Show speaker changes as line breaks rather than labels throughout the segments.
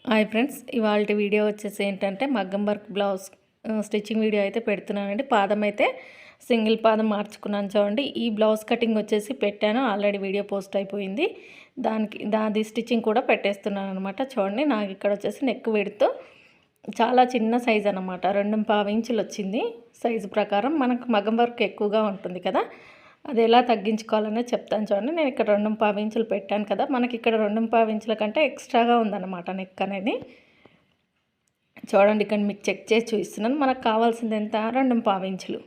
Hi friends, ఇవాళ video వచ్చేసి ఏంటంటే మగ్గం వర్క్ బ్లౌజ్ స్టిచ్చింగ్ వీడియో అయితే పెడుతున్నానండి. పాదం అయితే సింగిల్ పాదం మార్చుకున్నాను చూడండి. ఈ బ్లౌజ్ కటింగ్ వచ్చేసి పెట్టాను, ఆల్రెడీ వీడియో పోస్ట్ అయిపోయింది. దాది స్టిచ్చింగ్ కూడా పెట్టేస్తున్నాను అనమాట. చూడండి, నాకు ఇక్కడ వచ్చేసి నెక్ విడ్త్ చాలా చిన్న సైజ్ అనమాట, 2.5 ఇంచులు వచ్చింది. సైజు ప్రకారం మనకు మగ్గం వర్క్ ఎక్కువగా ఉంటుంది కదా, అది ఎలా తగ్గించుకోవాలనేది చెప్తాను చూడండి. నేను ఇక్కడ 2.5 ఇంచులు పెట్టాను కదా, మనకి ఇక్కడ 2.5 ఇంచుల కంటే ఎక్స్ట్రాగా ఉందన్నమాట నెక్ అనేది. చూడండి, ఇక్కడ మీకు చెక్ చేసి చూపిస్తున్నాను. మనకు కావాల్సింది ఎంత, 2.5 ఇంచులు.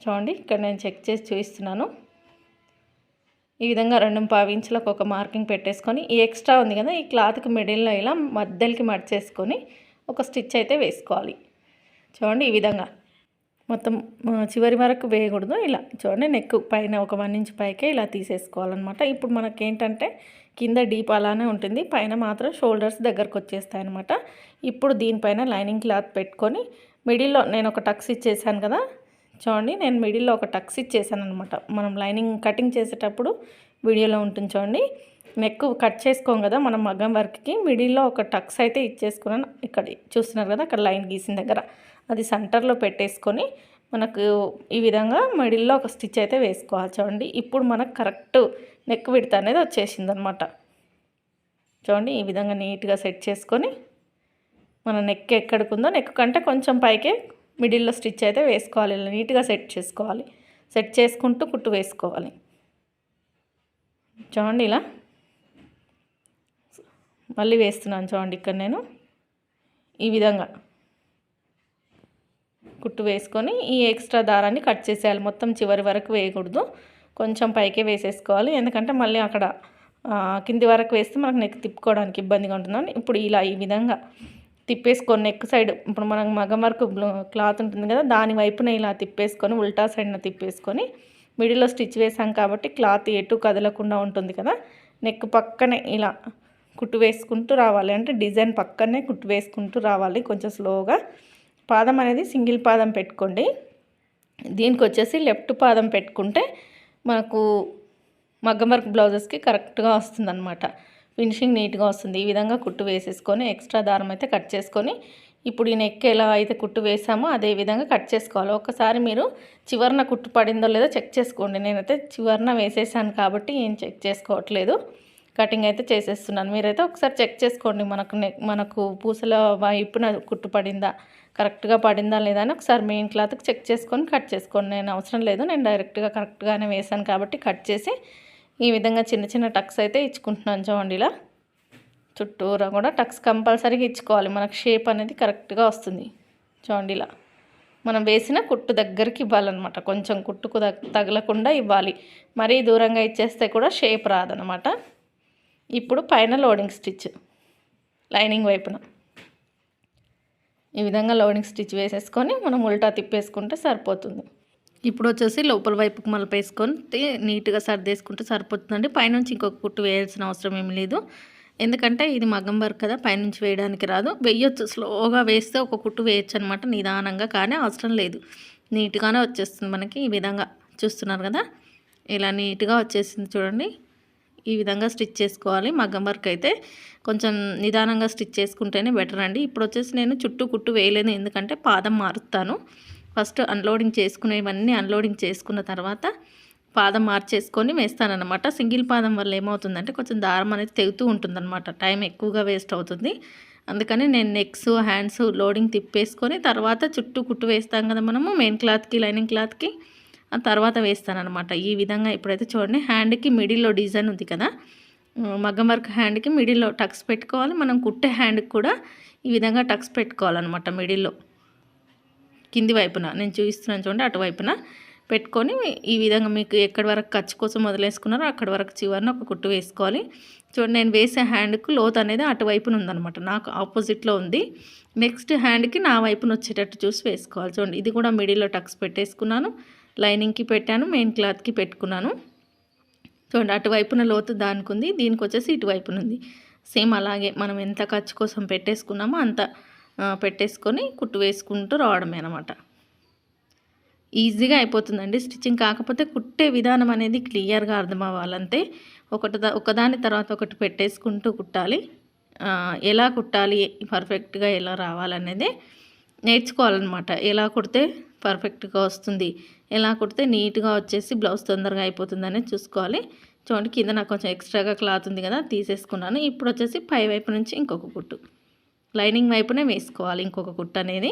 చూడండి, ఇక్కడ నేను చెక్ చేసి చూపిస్తున్నాను. ఈ విధంగా 2.5 ఇంచులకు ఒక మార్కింగ్ పెట్టేసుకొని, ఈ ఎక్స్ట్రా ఉంది కదా, ఈ క్లాత్కి మిడిల్లో ఇలా మధ్యలోకి మడిచేసుకొని ఒక స్టిచ్ అయితే వేసుకోవాలి. చూడండి, ఈ విధంగా మొత్తం చివరి వరకు వేయకూడదు. ఇలా చూడండి, నెక్ పైన ఒక 1 ఇంచ్ పైకే ఇలా తీసేసుకోవాలన్నమాట. ఇప్పుడు మనకేంటంటే కింద డీప్ అలానే ఉంటుంది, పైన మాత్రం షోల్డర్స్ దగ్గరకు వచ్చేస్తాయి అనమాట. ఇప్పుడు దీనిపైన లైనింగ్ క్లాత్ పెట్టుకొని మిడిల్లో నేను ఒక టక్స్ ఇచ్చేసాను కదా. చూడండి, నేను మిడిల్లో ఒక టక్స్ ఇచ్చేసాను అనమాట. మనం లైనింగ్ కటింగ్ చేసేటప్పుడు వీడియోలో ఉంటుంది చూడండి. నెక్ కట్ చేసుకోం కదా మనం మగ్గం వర్క్కి, మిడిల్లో ఒక టక్స్ అయితే ఇచ్చేసుకున్నాను. ఇక్కడ చూస్తున్నారు కదా, అక్కడ లైన్ గీసిన దగ్గర అది సెంటర్లో పెట్టేసుకొని మనకు ఈ విధంగా మిడిల్లో ఒక స్టిచ్ అయితే వేసుకోవాలి. చూడండి, ఇప్పుడు మనకు కరెక్ట్ నెక్ విడ్త్ అనేది వచ్చేసింది అనమాట. చూడండి, ఈ విధంగా నీట్గా సెట్ చేసుకొని మన నెక్ ఎక్కడికి ఉందో నెక్ కంటే కొంచెం పైకే మిడిల్లో స్టిచ్ అయితే వేసుకోవాలి. ఇలా నీట్గా సెట్ చేసుకోవాలి. సెట్ చేసుకుంటూ కుట్టు వేసుకోవాలి. చూడండి, ఇలా మళ్ళీ వేస్తున్నాను. చూడండి, ఇక్కడ నేను ఈ విధంగా కుట్టు వేసుకొని ఈ ఎక్స్ట్రా దారాన్ని కట్ చేసేయాలి. మొత్తం చివరి వరకు వేయకూడదు, కొంచెం పైకే వేసేసుకోవాలి. ఎందుకంటే మళ్ళీ అక్కడ కింది వరకు వేస్తే మనకు నెక్ తిప్పుకోవడానికి ఇబ్బందిగా ఉంటుందని ఇప్పుడు ఇలా ఈ విధంగా తిప్పేసుకొని నెక్ సైడ్, ఇప్పుడు మనం మగ్గం వర్క్ క్లాత్ ఉంటుంది కదా, దాని వైపున ఇలా తిప్పేసుకొని ఉల్టా సైడ్న తిప్పేసుకొని మిడిల్లో స్టిచ్ వేసాం కాబట్టి క్లాత్ ఎటు కదలకుండా ఉంటుంది కదా. నెక్ పక్కనే ఇలా కుట్టు వేసుకుంటూ రావాలి, అంటే డిజైన్ పక్కనే కుట్టు వేసుకుంటూ రావాలి కొంచెం స్లోగా. పాదం అనేది సింగిల్ పాదం పెట్టుకోండి. దీనికి వచ్చేసి లెఫ్ట్ పాదం పెట్టుకుంటే మనకు మగ్గం వర్క్ బ్లౌజెస్కి కరెక్ట్గా వస్తుందన్నమాట. ఫినిషింగ్ నీట్గా వస్తుంది. ఈ విధంగా కుట్టు వేసేసుకొని ఎక్స్ట్రా దారం అయితే కట్ చేసుకొని ఇప్పుడు ఈ నెక్ ఎలా అయితే కుట్టు వేసామో అదే విధంగా కట్ చేసుకోవాలి. ఒకసారి మీరు చివరన కుట్టు పడిందో లేదో చెక్ చేసుకోండి. నేనైతే చివరన వేసేసాను కాబట్టి ఏం చెక్ చేసుకోవట్లేదు, కటింగ్ అయితే చేసేస్తున్నాను. మీరైతే ఒకసారి చెక్ చేసుకోండి, మనకు పూసల వైపున కుట్టు పడిందా, కరెక్ట్గా పడిందా లేదా అని ఒకసారి మెయిన్ క్లాత్కి చెక్ చేసుకొని కట్ చేసుకోండి. నేను అవసరం లేదు, నేను డైరెక్ట్గా కరెక్ట్గానే వేసాను కాబట్టి కట్ చేసి ఈ విధంగా చిన్న చిన్న టక్స్ అయితే ఇచ్చుకుంటున్నాను. చూడండి, ఇలా చుట్టూరా కూడా టక్స్ కంపల్సరీగా ఇచ్చుకోవాలి, మనకు షేప్ అనేది కరెక్ట్గా వస్తుంది. చూడండి, ఇలా మనం వేసిన కుట్టు దగ్గరికి ఇవ్వాలన్నమాట, కొంచెం కుట్టుకు తగలకుండా ఇవ్వాలి. మరీ దూరంగా ఇచ్చేస్తే కూడా షేప్ రాదనమాట. ఇప్పుడు పైన లోడింగ్ స్టిచ్ లైనింగ్ వైపున ఈ విధంగా లోడింగ్ స్టిచ్ వేసేసుకొని మనం ఉల్టా తిప్పేసుకుంటే సరిపోతుంది. ఇప్పుడు వచ్చేసి లోపల వైపుకి మలపేసుకొని నీట్గా సర్దేసుకుంటే సరిపోతుందండి. పైనుంచి ఇంకొక కుట్టు వేయాల్సిన అవసరం ఏమి లేదు, ఎందుకంటే ఇది మగ్గం వర్క్ కదా, పైనుంచి వేయడానికి రాదు. వేయొచ్చు, స్లోగా వేస్తే ఒక కుట్టు వేయచ్చు అనమాట నిదానంగా, కానీ అవసరం లేదు, నీట్గానే వచ్చేస్తుంది మనకి. ఈ విధంగా చూస్తున్నారు కదా, ఇలా నీట్గా వచ్చేసింది చూడండి. ఈ విధంగా స్టిచ్ చేసుకోవాలి. మగ్గం వర్క్ అయితే కొంచెం నిదానంగా స్టిచ్ చేసుకుంటేనే బెటర్ అండి. ఇప్పుడు వచ్చేసి నేను చుట్టూ కుట్టు వేయలేదు, ఎందుకంటే పాదం మారుస్తాను. ఫస్ట్ అన్లోడింగ్ చేసుకునేవన్నీ అన్లోడింగ్ చేసుకున్న తర్వాత పాదం మార్చేసుకొని వేస్తానన్నమాట. సింగిల్ పాదం వల్ల ఏమవుతుందంటే కొంచెం దారం అనేది తెగుతూ ఉంటుందన్నమాట, టైం ఎక్కువగా వేస్ట్ అవుతుంది. అందుకని నేను నెక్స్ హ్యాండ్స్ లోడింగ్ తిప్పేసుకొని తర్వాత చుట్టూ కుట్టు వేస్తాం కదా మనము మెయిన్ క్లాత్కి లైనింగ్ క్లాత్కి, ఆ తర్వాత వేస్తానన్నమాట. ఈ విధంగా ఇప్పుడైతే చూడండి, హ్యాండ్కి మిడిల్లో డిజైన్ ఉంది కదా, మగ్గం వర్క్ హ్యాండ్కి మిడిల్లో టక్స్ పెట్టుకోవాలి. మనం కుట్టే హ్యాండ్కి కూడా ఈ విధంగా టక్స్ పెట్టుకోవాలన్నమాట. మిడిల్లో కింది వైపున నేను చూపిస్తున్నాను చూడండి, అటువైపున పెట్టుకొని ఈ విధంగా మీకు ఎక్కడి వరకు ఖర్చు కోసం వదిలేసుకున్నారో అక్కడి వరకు చివరిన ఒక కుట్టు వేసుకోవాలి. చూడండి, నేను వేసే హ్యాండ్కు లోత్ అనేది అటువైపున ఉందన్నమాట, నాకు ఆపోజిట్లో ఉంది. నెక్స్ట్ హ్యాండ్కి నా వైపున వచ్చేటట్టు చూసి వేసుకోవాలి. చూడండి, ఇది కూడా మిడిల్లో టక్స్ పెట్టేసుకున్నాను, లైనింగ్కి పెట్టాను, మెయిన్ క్లాత్కి పెట్టుకున్నాను. చూడండి, అటువైపున లోతు దానికి ఉంది, దీనికి వచ్చేసి ఇటువైపున ఉంది. సేమ్ అలాగే మనం ఎంత ఖర్చు కోసం పెట్టేసుకున్నామో అంత పెట్టేసుకొని కుట్టు వేసుకుంటూ రావడమే అనమాట. ఈజీగా అయిపోతుందండి స్టిచ్చింగ్. కాకపోతే కుట్టే విధానం అనేది క్లియర్గా అర్థం అవ్వాలంతే. ఒకదాని తర్వాత ఒకటి పెట్టేసుకుంటూ కుట్టాలి, ఎలా కుట్టాలి, పర్ఫెక్ట్‌గా ఎలా రావాలనేది నేర్చుకోవాలన్నమాట. ఎలా కుడితే పర్ఫెక్ట్‌గా వస్తుంది, ఎలా కుడితే నీట్‌గా వచ్చేసి బ్లౌజ్ తొందరగా అయిపోతుందనేది చూసుకోవాలి. చూడండి కింద నాకు కొంచెం ఎక్స్ట్రాగా క్లాత్ ఉంది కదా, తీసేసుకున్నాను. ఇప్పుడు వచ్చేసి పై వైపు నుంచి ఇంకొక కుట్టు, లైనింగ్ వైపునే వేసుకోవాలి ఇంకొక కుట్టు అనేది.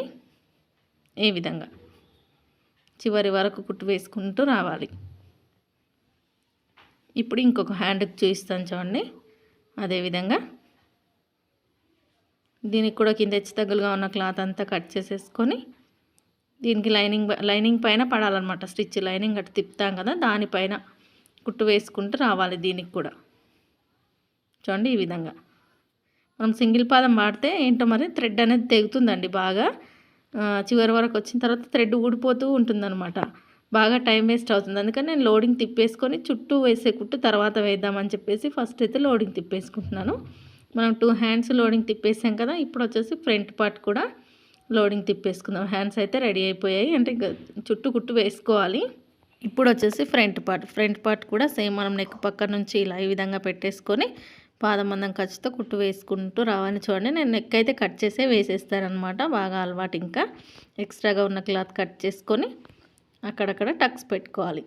ఈ విధంగా చివరి వరకు కుట్టు వేసుకుంటూ రావాలి. ఇప్పుడు ఇంకొక హ్యాండ్కి చూపిస్తాను చూడండి. అదేవిధంగా దీనికి కూడా కింద హెచ్చు తగ్గులుగా ఉన్న క్లాత్ అంతా కట్ చేసేసుకొని దీనికి లైనింగ్ పైన పడాలన్నమాట. స్టిచ్ లైనింగ్ అటు తిప్పుతాం కదా, దానిపైన కుట్టు వేసుకుంటూ రావాలి. దీనికి కూడా చూడండి ఈ విధంగా. మనం సింగిల్ పాదం వాడితే ఏంటో మరి థ్రెడ్ అనేది తెగుతుందండి బాగా. చివరి వరకు వచ్చిన తర్వాత థ్రెడ్ ఊడిపోతూ ఉంటుందన్నమాట. బాగా టైం వేస్ట్ అవుతుంది. అందుకని నేను లోడింగ్ తిప్పేసుకొని చుట్టూ వేసే కుట్టు తర్వాత వేద్దామని చెప్పేసి ఫస్ట్ అయితే లోడింగ్ తిప్పేసుకుంటున్నాను. మనం 2 హ్యాండ్స్ లోడింగ్ తిప్పేసాం కదా, ఇప్పుడు వచ్చేసి ఫ్రంట్ పార్ట్ కూడా లోడింగ్ తిప్పేసుకుందాం. హ్యాండ్స్ అయితే రెడీ అయిపోయాయి, అంటే చుట్టూ కుట్టు వేసుకోవాలి. ఇప్పుడు వచ్చేసి ఫ్రంట్ పార్ట్ కూడా సేమ్ మనం నెక్ పక్క నుంచి ఇలా ఈ విధంగా పెట్టేసుకొని పాదం మందం ఖర్చుతో కుట్టు వేసుకుంటూ రావాలి. చూడండి నేను నెక్ అయితే కట్ చేసే వేసేస్తానమాట, బాగా అలవాటు. ఇంకా ఎక్స్ట్రాగా ఉన్న క్లాత్ కట్ చేసుకొని అక్కడక్కడ టక్స్ పెట్టుకోవాలి.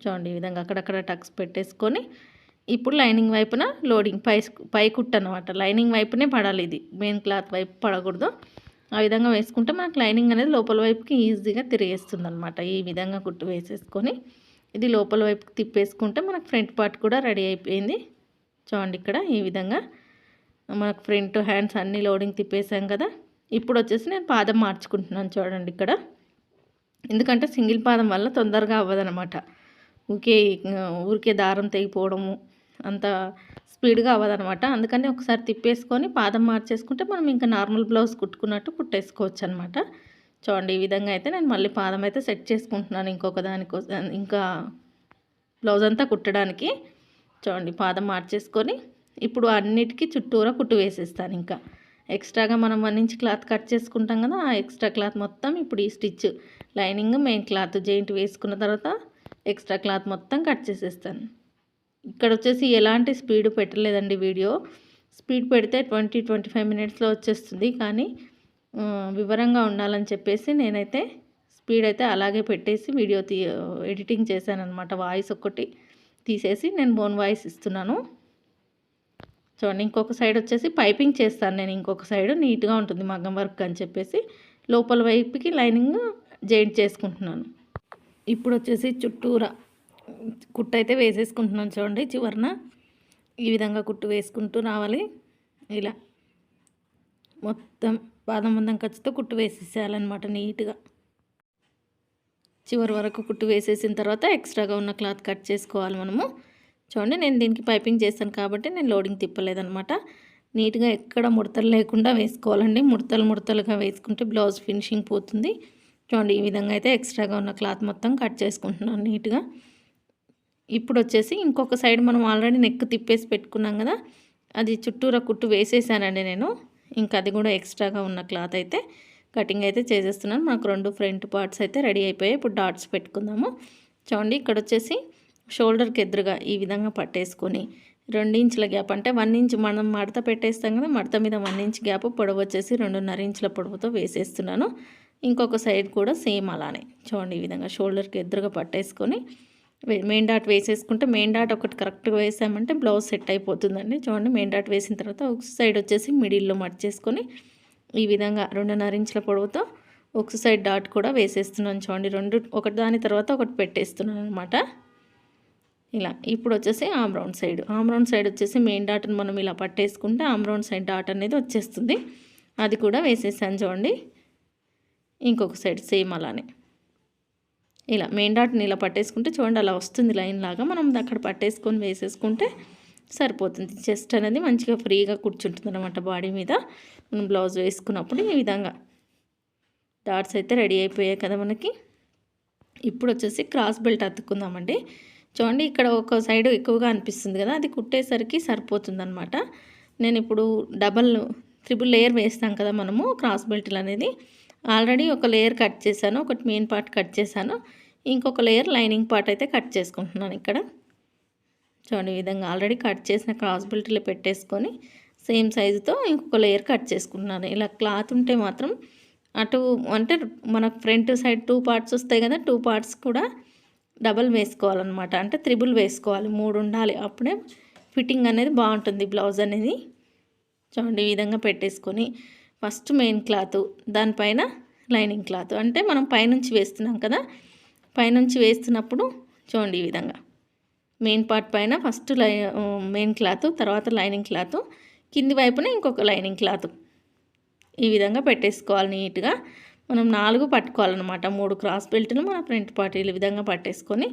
చూడండి ఈ విధంగా అక్కడక్కడ టక్స్ పెట్టేసుకొని ఇప్పుడు లైనింగ్ వైపున లోడింగ్ పై కుట్టు అనమాట. లైనింగ్ వైపునే పడాలి, ఇది మెయిన్ క్లాత్ వైపు పడకూడదు. ఆ విధంగా వేసుకుంటే మనకు లైనింగ్ అనేది లోపల వైపుకి ఈజీగా తిరిగేస్తుంది అనమాట. ఈ విధంగా కుట్టు వేసేసుకొని ఇది లోపల వైపుకి తిప్పేసుకుంటే మనకు ఫ్రంట్ పార్ట్ కూడా రెడీ అయిపోయింది. చూడండి ఇక్కడ ఈ విధంగా మనకు ఫ్రంట్ హ్యాండ్స్ అన్నీ లోడింగ్ తిప్పేసాం కదా. ఇప్పుడు వచ్చేసి నేను పాదం మార్చుకుంటున్నాను. చూడండి ఇక్కడ, ఎందుకంటే సింగిల్ పాదం వల్ల తొందరగా అవ్వదనమాట. ఊరికే దారం తెగిపోవడము అంత స్పీడ్గా అవ్వదనమాట. అందుకని ఒకసారి తిప్పేసుకొని పాదం మార్చేసుకుంటే మనం ఇంకా నార్మల్ బ్లౌజ్ కుట్టుకున్నట్టు కుట్టేసుకోవచ్చు అనమాట. చూడండి ఈ విధంగా అయితే నేను మళ్ళీ పాదం అయితే సెట్ చేసుకుంటున్నాను ఇంకొక దానికోసం, ఇంకా బ్లౌజ్ అంతా కుట్టడానికి. చూడండి పాదం మార్చేసుకొని ఇప్పుడు అన్నిటికీ చుట్టూరా కుట్టు వేసేస్తాను. ఇంకా ఎక్స్ట్రాగా మనం 1 ఇంచ్ క్లాత్ కట్ చేసుకుంటాం కదా, ఆ ఎక్స్ట్రా క్లాత్ మొత్తం ఇప్పుడు ఈ stitch lining main cloth joint వేసుకున్న తర్వాత ఎక్స్ట్రా క్లాత్ మొత్తం కట్ చేసేస్తాను. ఇక్కడ వచ్చేసి ఎలాంటి స్పీడ్ పెట్టలేదండి వీడియో. స్పీడ్ పెడితే 20-25 మినిట్స్లో వచ్చేస్తుంది, కానీ వివరంగా ఉండాలని చెప్పేసి నేనైతే స్పీడ్ అయితే అలాగే పెట్టేసి వీడియో ఎడిటింగ్ చేశాను అనమాట. వాయిస్ ఒక్కటి తీసేసి నేను బోన్ వాయిస్ ఇస్తున్నాను. చూడండి ఇంకొక సైడ్ వచ్చేసి పైపింగ్ చేస్తాను నేను. ఇంకొక సైడ్ నీట్గా ఉంటుంది మగ్గం వర్క్ అని చెప్పేసి లోపల వైపుకి లైనింగ్ జాయింట్ చేసుకుంటున్నాను. ఇప్పుడు వచ్చేసి చుట్టూరా కుట్టు అయితే వేసేసుకుంటున్నాను. చూడండి చివరన ఈ విధంగా కుట్టు వేసుకుంటూ రావాలి. ఇలా మొత్తం పాదం మందం ఖర్చుతో కుట్టు వేసేసేయాలన్నమాట నీట్గా. చివరి వరకు కుట్టు వేసేసిన తర్వాత ఎక్స్ట్రాగా ఉన్న క్లాత్ కట్ చేసుకోవాలి మనము. చూడండి నేను దీనికి పైపింగ్ చేస్తాను కాబట్టి నేను లోడింగ్ తిప్పలేదనమాట. నీట్గా ఎక్కడ ముడతలు లేకుండా వేసుకోవాలండి. ముడతలుగా వేసుకుంటే బ్లౌజ్ ఫినిషింగ్ పోతుంది. చూడండి ఈ విధంగా అయితే ఎక్స్ట్రాగా ఉన్న క్లాత్ మొత్తం కట్ చేసుకుంటున్నాను నీట్గా. ఇప్పుడు వచ్చేసి ఇంకొక సైడ్ మనం ఆల్రెడీ నెక్ తిప్పేసి పెట్టుకున్నాం కదా, అది చుట్టూరా కుట్టు వేసేసానండి నేను. ఇంకా అది కూడా ఎక్స్ట్రాగా ఉన్న క్లాత్ అయితే కటింగ్ అయితే చేసేస్తున్నాను. మనకు 2 ఫ్రంట్ పార్ట్స్ అయితే రెడీ అయిపోయాయి. ఇప్పుడు డాట్స్ పెట్టుకుందాము. చూడండి ఇక్కడ వచ్చేసి షోల్డర్కి ఎదురుగా ఈ విధంగా పట్టేసుకొని 2 ఇంచుల గ్యాప్, అంటే 1 ఇంచ్ మనం మడత పెట్టేస్తాం కదా, మడత మీద 1 ఇంచ్ గ్యాప్, పొడవు వచ్చేసి 2.5 ఇంచుల పొడవుతో వేసేస్తున్నాను. ఇంకొక సైడ్ కూడా సేమ్ అలానే చూడండి ఈ విధంగా షోల్డర్కి ఎదురుగా పట్టేసుకొని మెయిన్ డాట్ వేసేసుకుంటే, మెయిన్ డాట్ ఒకటి కరెక్ట్గా వేసామంటే బ్లౌజ్ సెట్ అయిపోతుందండి. చూడండి మెయిన్ డాట్ వేసిన తర్వాత ఒక సైడ్ వచ్చేసి మిడిల్లో మర్చేసుకొని ఈ విధంగా 2.5 ఇంచుల పొడవుతో ఒక సైడ్ డాట్ కూడా వేసేస్తున్నాను. చూడండి 2 ఒకటి దాని తర్వాత ఒకటి పెట్టేస్తున్నాను అనమాట. ఇలా ఇప్పుడు వచ్చేసి ఆమ్ రౌండ్ సైడ్ వచ్చేసి మెయిన్ డాట్ని మనం ఇలా పట్టేసుకుంటే ఆమ్ రౌండ్ సైడ్ డాట్ అనేది వచ్చేస్తుంది. అది కూడా వేసేసాను. చూడండి ఇంకొక సైడ్ సేమ్ అలానే ఇలా మెయిన్ డాట్ని ఇలా పట్టేసుకుంటే చూడండి అలా వస్తుంది లైన్ లాగా. మనం అక్కడ పట్టేసుకొని వేసేసుకుంటే సరిపోతుంది. చెస్ట్ అనేది మంచిగా ఫ్రీగా కూర్చుంటుంది అనమాట బాడీ మీద. మనం బ్లౌజ్ వేసుకున్నప్పుడు ఈ విధంగా డాట్స్ అయితే రెడీ అయిపోయాయి కదా మనకి. ఇప్పుడు వచ్చేసి క్రాస్ బెల్ట్ అతుక్కుందామండి. చూడండి ఇక్కడ ఒక సైడ్ ఎక్కువగా అనిపిస్తుంది కదా, అది కుట్టేసరికి సరిపోతుందన్నమాట. నేను ఇప్పుడు ట్రిపుల్ లేయర్ వేస్తాం కదా మనము క్రాస్ బెల్ట్లు అనేది. ఆల్రెడీ ఒక లేయర్ కట్ చేశాను, ఒకటి మెయిన్ పార్ట్ కట్ చేశాను, ఇంకొక లేయర్ లైనింగ్ పార్ట్ అయితే కట్ చేసుకుంటున్నాను ఇక్కడ. చూడండి ఈ విధంగా ఆల్రెడీ కట్ చేసిన క్రాస్ బెల్ట్లు పెట్టేసుకొని సేమ్ సైజుతో ఇంకొక లేయర్ కట్ చేసుకుంటున్నాను. ఇలా క్లాత్ ఉంటే మాత్రం అటు అంటే మనకు ఫ్రంట్ సైడ్ 2 పార్ట్స్ వస్తాయి కదా, 2 పార్ట్స్ కూడా డబల్ వేసుకోవాలన్నమాట. అంటే త్రిబుల్ వేసుకోవాలి, 3 ఉండాలి. అప్పుడే ఫిట్టింగ్ అనేది బాగుంటుంది బ్లౌజ్ అనేది. చూడండి ఈ విధంగా పెట్టేసుకొని ఫస్ట్ మెయిన్ క్లాత్, దానిపైన లైనింగ్ క్లాత్. అంటే మనం పైనుంచి వేస్తున్నాం కదా, పైనుంచి వేస్తున్నప్పుడు చూడండి ఈ విధంగా మెయిన్ పార్ట్ పైన ఫస్ట్ మెయిన్ క్లాత్, తర్వాత లైనింగ్ క్లాత్, కింది వైపున ఇంకొక లైనింగ్ క్లాత్. ఈ విధంగా పెట్టేసుకోవాలి నీట్గా. మనం 4 పట్టుకోవాలన్నమాట. 3 క్రాస్ బెల్ట్లు మన ఫ్రంట్ పార్ట్ ఈ విధంగా పట్టేసుకొని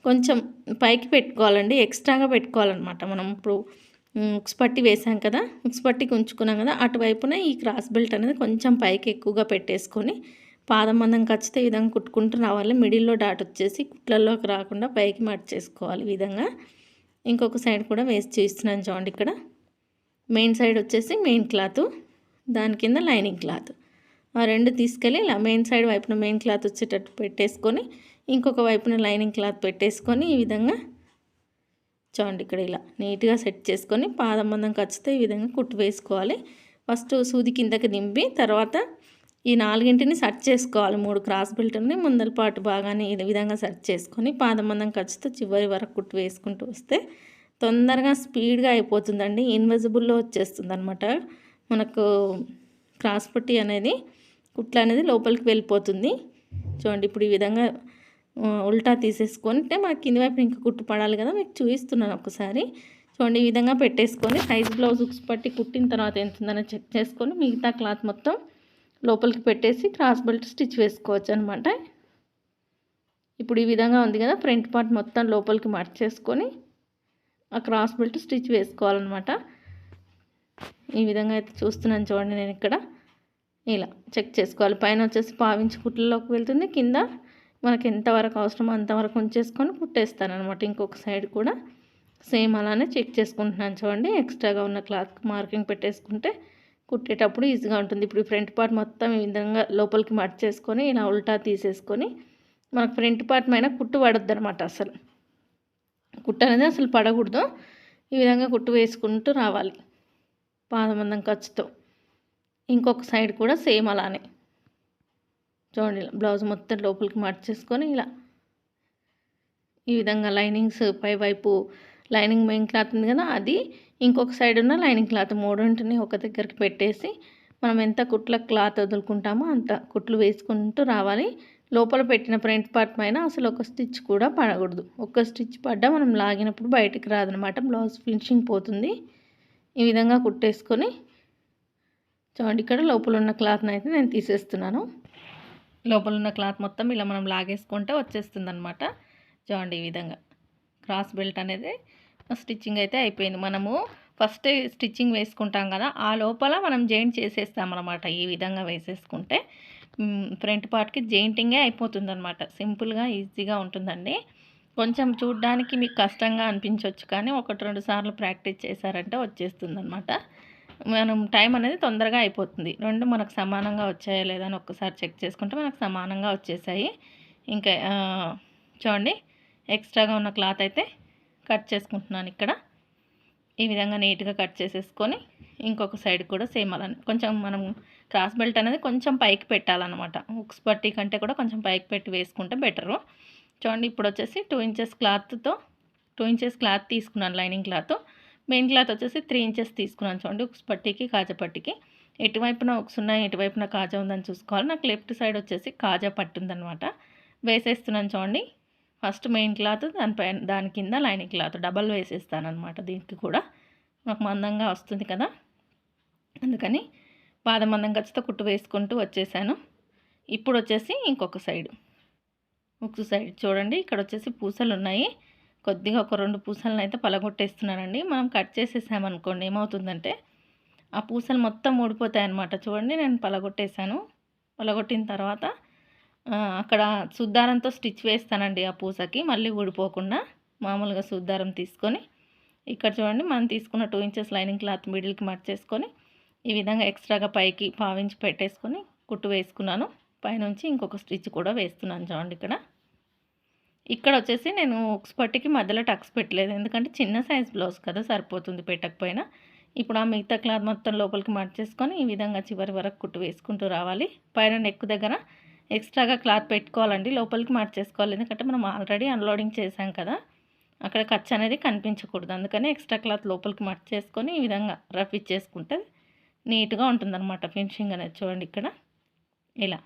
కొంచెం పైకి పెట్టుకోవాలండి, ఎక్స్ట్రాగా పెట్టుకోవాలన్నమాట. మనం ఇప్పుడు ఉక్స్ పట్టి వేసాం కదా, ఉక్స్ పట్టికి ఉంచుకున్నాం కదా, అటువైపున ఈ క్రాస్ బెల్ట్ అనేది కొంచెం పైకి ఎక్కువగా పెట్టేసుకొని పాదం మందం ఖచ్చితంగా ఈ విధంగా కుట్టుకుంటూ రావాలి. మిడిల్లో డాట్ వచ్చేసి కుట్లల్లోకి రాకుండా పైకి మర్చేసుకోవాలి ఈ విధంగా. ఇంకొక సైడ్ కూడా వేసి చూస్తున్నాను చూడండి. ఇక్కడ మెయిన్ సైడ్ వచ్చేసి మెయిన్ క్లాత్, దాని కింద లైనింగ్ క్లాత్. ఆ రెండు తీసుకెళ్ళి ఇలా మెయిన్ సైడ్ వైపున మెయిన్ క్లాత్ వచ్చేటట్టు పెట్టేసుకొని ఇంకొక వైపున లైనింగ్ క్లాత్ పెట్టేసుకొని ఈ విధంగా చూడండి ఇక్కడ ఇలా నీట్గా సెట్ చేసుకొని పాదం మందం ఖచ్చితంగా ఈ విధంగా కుట్టు వేసుకోవాలి. ఫస్ట్ సూది కిందకి దింపి తర్వాత ఈ 4ని సెట్ చేసుకోవాలి. 3 క్రాస్ బెల్ట్ని ముందల పాటు బాగానే ఈ విధంగా సెట్ చేసుకొని పాదం మందం ఖచ్చితంగా చివరి వరకు కుట్టు వేసుకుంటూ వస్తే తొందరగా స్పీడ్గా అయిపోతుందండి. ఇన్విజిబుల్లో వచ్చేస్తుంది అనమాట. మనకు క్రాస్ పట్టి అనేది కుట్లు అనేది లోపలికి వెళ్ళిపోతుంది. చూడండి ఇప్పుడు ఈ విధంగా ఉల్టా తీసేసుకుంటే మనకి కింది వైపు ఇంకా కుట్టు పడాలి కదా, మీకు చూపిస్తున్నాను ఒకసారి. చూడండి ఈ విధంగా పెట్టేసుకొని సైజ్ బ్లౌజ్ ఉక్స్ పట్టి కుట్టిన తర్వాత ఎంత ఉందని చెక్ చేసుకొని మిగతా క్లాత్ మొత్తం లోపలికి పెట్టేసి క్రాస్ బెల్ట్ స్టిచ్ వేసుకోవచ్చు అనమాట. ఇప్పుడు ఈ విధంగా ఉంది కదా, ఫ్రంట్ పార్ట్ మొత్తం లోపలికి మార్చేసుకొని ఆ క్రాస్ బెల్ట్ స్టిచ్ వేసుకోవాలన్నమాట. ఈ విధంగా అయితే చూస్తున్నాను చూడండి. నేను ఇక్కడ ఇలా చెక్ చేసుకోవాలి. పైన వచ్చేసి పావించి కుట్లలోకి వెళ్తుంది, కింద మనకి ఎంతవరకు అవసరమో అంతవరకు ఉంచేసుకొని కుట్టేస్తాను అనమాట. ఇంకొక సైడ్ కూడా సేమ్ అలానే చెక్ చేసుకుంటున్నాను చూడండి. ఎక్స్ట్రాగా ఉన్న క్లాత్ మార్కింగ్ పెట్టేసుకుంటే కుట్టేటప్పుడు ఈజీగా ఉంటుంది. ఇప్పుడు ఫ్రంట్ పార్ట్ మొత్తం ఈ విధంగా లోపలికి మర్చేసుకొని ఇలా ఉల్టా తీసేసుకొని మనకు ఫ్రంట్ పార్ట్ పైన కుట్టు పడొద్దు అనమాట. అసలు కుట్టు అనేది అసలు పడకూడదు. ఈ విధంగా కుట్టు వేసుకుంటూ రావాలి పాదమందం ఖర్చుతో. ఇంకొక సైడ్ కూడా సేమ్ అలానే చూడండి. బ్లౌజ్ మొత్తం లోపలికి మార్చేసుకొని ఇలా ఈ విధంగా లైనింగ్స్ పై వైపు లైనింగ్ మెయిన్ క్లాత్ ఉంది కదా, అది ఇంకొక సైడ్ ఉన్న లైనింగ్ క్లాత్ మూడింటిని ఒక దగ్గరికి పెట్టేసి మనం ఎంత కుట్ల క్లాత్ వదులుకుంటామో అంత కుట్లు వేసుకుంటూ రావాలి. లోపల పెట్టిన ఫ్రంట్ పార్ట్ పైన అసలు ఒక స్టిచ్ కూడా పడకూడదు. ఒక స్టిచ్ పడ్డా మనం లాగినప్పుడు బయటికి రాదనమాట, బ్లౌజ్ ఫినిషింగ్ పోతుంది. ఈ విధంగా కుట్టేసుకొని చూడండి. ఇక్కడ లోపల ఉన్న క్లాత్ని అయితే నేను తీసేస్తున్నాను. లోపల ఉన్న క్లాత్ మొత్తం ఇలా మనం లాగేసుకుంటే వచ్చేస్తుంది అనమాట. చూడండి ఈ విధంగా క్రాస్ బెల్ట్ అనేది స్టిచ్చింగ్ అయితే అయిపోయింది. మనము ఫస్ట్ స్టిచ్చింగ్ వేసుకుంటాం కదా, ఆ లోపల మనం జాయింట్ చేసేస్తామన్నమాట. ఈ విధంగా వేసేసుకుంటే ఫ్రంట్ పార్ట్కి జాయింటింగే అయిపోతుంది అనమాట. సింపుల్గా ఈజీగా ఉంటుందండి. కొంచెం చూడడానికి మీకు కష్టంగా అనిపించవచ్చు, కానీ 1-2 సార్లు ప్రాక్టీస్ చేశారంటే వచ్చేస్తుంది అనమాట. మనం టైం అనేది తొందరగా అయిపోతుంది. రెండు మనకు సమానంగా వచ్చాయా లేదా అని ఒక్కసారి చెక్ చేసుకుంటే మనకు సమానంగా వచ్చేసాయి. ఇంకా చూడండి ఎక్స్ట్రాగా ఉన్న క్లాత్ అయితే కట్ చేసుకుంటున్నాను. ఇక్కడ ఈ విధంగా నీట్గా కట్ చేసేసుకొని ఇంకొక సైడ్ కూడా సేమ్ అలానే కొంచెం మనం క్రాస్ బెల్ట్ అనేది కొంచెం పైకి పెట్టాలన్నమాట. ఉక్స్ పట్టి కంటే కూడా కొంచెం పైకి పెట్టి వేసుకుంటే బెటరు. చూడండి ఇప్పుడు వచ్చేసి 2 ఇంచెస్ క్లాత్తో 2 ఇంచెస్ క్లాత్ తీసుకున్నాను. లైనింగ్ క్లాత్ మెయిన్ క్లాత్ వచ్చేసి 3 ఇంచెస్ తీసుకున్నాను. చూడండి ఉక్స్ పట్టికి కాజా పట్టికి ఎటువైపున ఉక్స్ ఉన్నాయి ఎటువైపున కాజా ఉందని చూసుకోవాలి. నాకు లెఫ్ట్ సైడ్ వచ్చేసి కాజా పట్టు ఉందన్నమాట. వేసేస్తున్నాను చూడండి. ఫస్ట్ మెయిన్ క్లాత్ దానిపైన దాని కింద లైనింగ్ క్లాత్ డబల్ వేసేస్తాను అనమాట. దీనికి కూడా నాకు మందంగా వస్తుంది కదా, అందుకని పాదం మందం ఖచ్చితంగా కుట్టు వేసుకుంటూ వచ్చేసాను. ఇప్పుడు వచ్చేసి ఇంకొక సైడు ఉక్స్ సైడ్ చూడండి. ఇక్కడ వచ్చేసి పూసలు ఉన్నాయి. కొద్దిగా ఒక 2 పూసలను అయితే పలగొట్టేస్తున్నానండి. మనం కట్ చేసేసామనుకోండి ఏమవుతుందంటే ఆ పూసలు మొత్తం ఊడిపోతాయి అన్నమాట. చూడండి నేను పలగొట్టేశాను. పలగొట్టిన తర్వాత అక్కడ సుద్దారంతో స్టిచ్ వేస్తానండి ఆ పూసకి, మళ్ళీ ఊడిపోకుండా. మామూలుగా సుద్దారం తీసుకొని ఇక్కడ చూడండి మనం తీసుకున్న 2 ఇంచెస్ లైనింగ్ క్లాత్ మిడిల్కి మర్చేసుకొని ఈ విధంగా ఎక్స్ట్రాగా పైకి పావించి పెట్టేసుకొని కుట్టు వేసుకున్నాను. పైనుంచి ఇంకొక స్టిచ్ కూడా వేస్తున్నాను చూడండి. ఇక్కడ వచ్చేసి నేను ఉక్స్ పట్టికి మధ్యలో టక్స్ పెట్టలేదు, ఎందుకంటే చిన్న సైజ్ బ్లౌజ్ కదా సరిపోతుంది పెట్టకపోయినా. ఇప్పుడు ఆ మిగతా క్లాత్ మొత్తం లోపలికి మార్చేసుకొని ఈ విధంగా చివరి వరకు కుట్టు వేసుకుంటూ రావాలి. పైన నెక్ దగ్గర ఎక్స్ట్రాగా క్లాత్ పెట్టుకోవాలండి, లోపలికి మార్చేసుకోవాలి. ఎందుకంటే మనం ఆల్రెడీ అన్లోడింగ్ చేసాం కదా, అక్కడ ఖర్చు అనేది కనిపించకూడదు. అందుకని ఎక్స్ట్రా క్లాత్ లోపలికి మార్చేసుకొని ఈ విధంగా రఫ్ ఇచ్చేసుకుంటే నీట్గా ఉంటుందన్నమాట ఫినిషింగ్ అనేది. చూడండి ఇక్కడ ఇలా